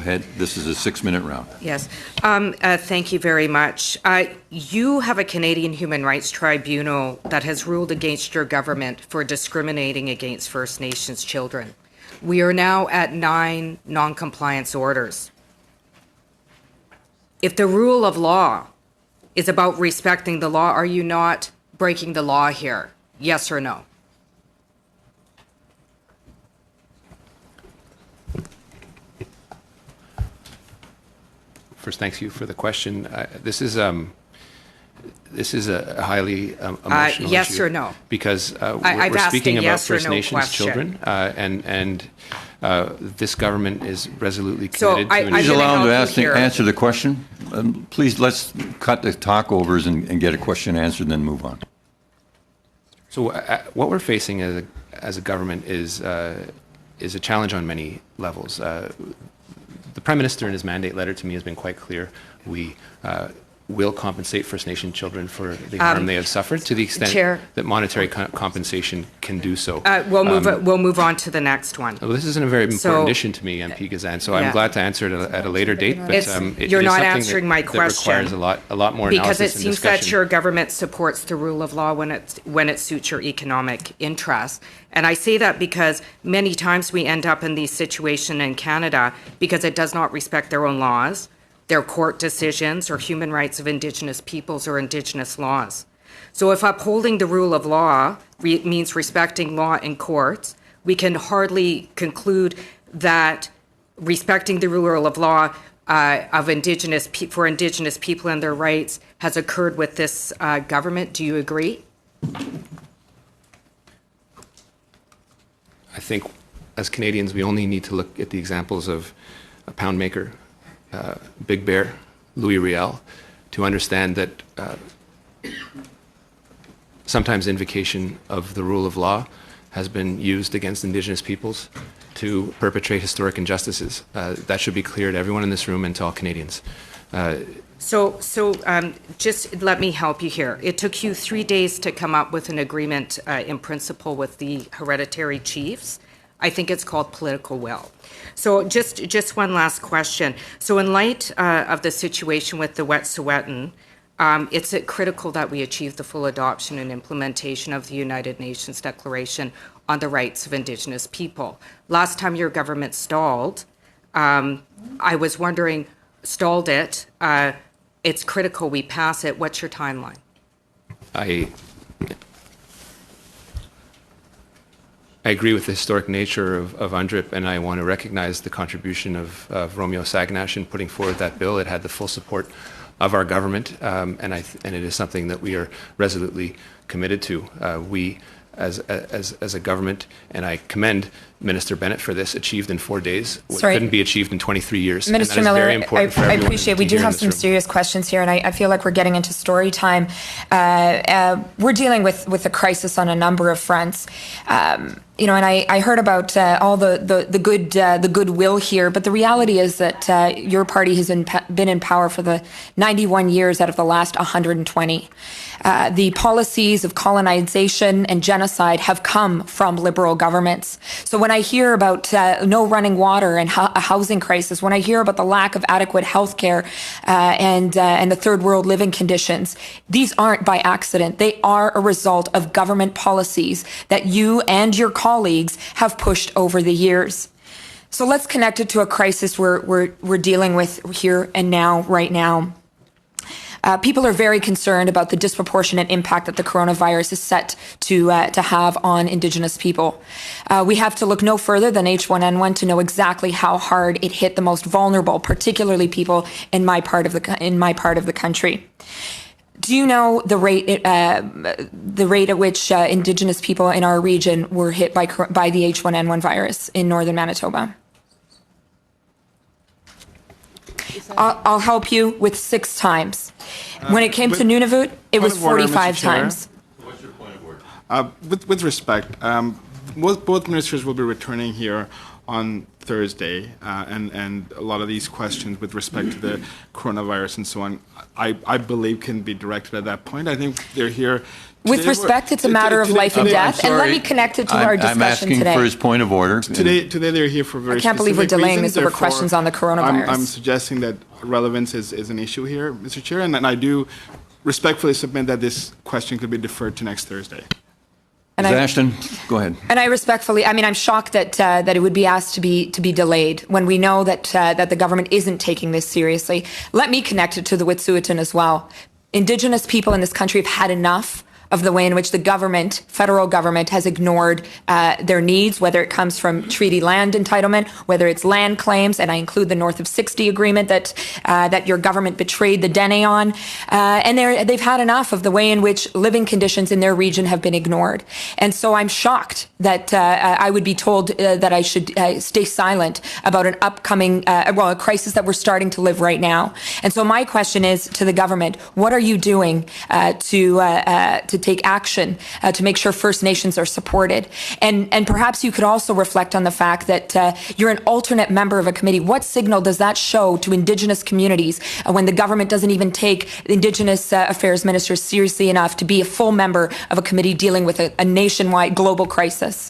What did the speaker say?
ahead. This is a 6-minute round. Yes. Thank you very much. You have a Canadian Human Rights Tribunal that has ruled against your government for discriminating against First Nations children. We are now at 9 non-compliance orders. If the rule of law is about respecting the law, are you not breaking the law here? Yes or no? First, thank you for the question. This is a highly emotional yes issue. Or no? Because we're speaking about First Nations children, and this government is resolutely committed to Please allow him to answer the question. Please, let's cut the talkovers and get a question answered, and then move on. So what we're facing as a government is a challenge on many levels. The Prime Minister in his mandate letter to me has been quite clear. We will compensate First Nation children for the harm they have suffered to the extent Chair, that monetary compensation can do so. We'll move on to the next one. Well, this isn't a very important issue to me, MP Gazan, so I'm glad to answer it at a later date. But you're not answering my question. That requires a lot more analysis because it and seems discussion. that your government supports the rule of law when it suits your economic interests. And I say that because many times we end up in these situations in Canada because it does not respect their own laws, their court decisions, or human rights of Indigenous peoples or Indigenous laws. So if upholding the rule of law means respecting law in courts, we can hardly conclude that respecting the rule of law of for Indigenous people and their rights has occurred with this government. Do you agree? I think as Canadians, we only need to look at the examples of a pound maker, Big Bear, Louis Riel, to understand that sometimes invocation of the rule of law has been used against Indigenous peoples to perpetrate historic injustices. That should be clear to everyone in this room and to all Canadians. So just let me help you here. It took you 3 days to come up with an agreement in principle with the hereditary chiefs. I think it's called political will. So just one last question. So in light of the situation with the Wet'suwet'en, it's critical that we achieve the full adoption and implementation of the United Nations Declaration on the Rights of Indigenous People. Last time your government stalled, I was wondering, stalled it, it's critical we pass it. What's your timeline? I agree with the historic nature of UNDRIP, and I want to recognize the contribution of Romeo Sagnash in putting forward that bill. It had the full support of our government, and it is something that we are resolutely committed to. We, as a government, and I commend Minister Bennett for this, achieved in 4 days what couldn't be achieved in 23 years. Minister and that is Miller, very important I appreciate we do have some serious questions here, and I feel like we're getting into story time. We're dealing with a crisis on a number of fronts. And I heard about all the goodwill here, but the reality is that your party has been in power for the 91 years out of the last 120. The policies of colonization and genocide have come from Liberal governments. So when I hear about no running water and a housing crisis, when I hear about the lack of adequate health care and the third world living conditions, these aren't by accident. They are a result of government policies that you and your colleagues have pushed over the years. So let's connect it to a crisis we're dealing with here and now, right now. People are very concerned about the disproportionate impact that the coronavirus is set to have on Indigenous people. We have to look no further than H1N1 to know exactly how hard it hit the most vulnerable, particularly people in my part of the country. Do you know the rate at which Indigenous people in our region were hit by the H1N1 virus in northern Manitoba? I'll help you with 6 times. When it came to Nunavut, it was 45 times. What's your point of order? With respect, both ministers will be returning here on Thursday, and a lot of these questions with respect to the coronavirus and so on, I believe can be directed at that point. I think they're here. With respect, it's a matter of life and death, and let me connect it to our discussion I'm today. asking for his point of order. Today they're here for very I can't believe we're specific delaying reasons. this over Therefore, questions on the coronavirus. I'm suggesting that relevance is an issue here, Mr. Chair, and I do respectfully submit that this question could be deferred to next Thursday. And Ms. Ashton, go ahead. And I respectfully, I'm shocked that that it would be asked to be delayed when we know that that the government isn't taking this seriously. Let me connect it to the Wet'suwet'en as well. Indigenous people in this country have had enough of the way in which the government, federal government, has ignored their needs, whether it comes from treaty land entitlement, whether it's land claims, and I include the North of 60 agreement that your government betrayed the Dene on, and they've had enough of the way in which living conditions in their region have been ignored. And so I'm shocked that I would be told that I should stay silent about an upcoming, a crisis that we're starting to live right now. And so my question is to the government: what are you doing to take action to make sure First Nations are supported? And perhaps you could also reflect on the fact that you're an alternate member of a committee. What signal does that show to Indigenous communities when the government doesn't even take Indigenous affairs ministers seriously enough to be a full member of a committee dealing with a nationwide global crisis?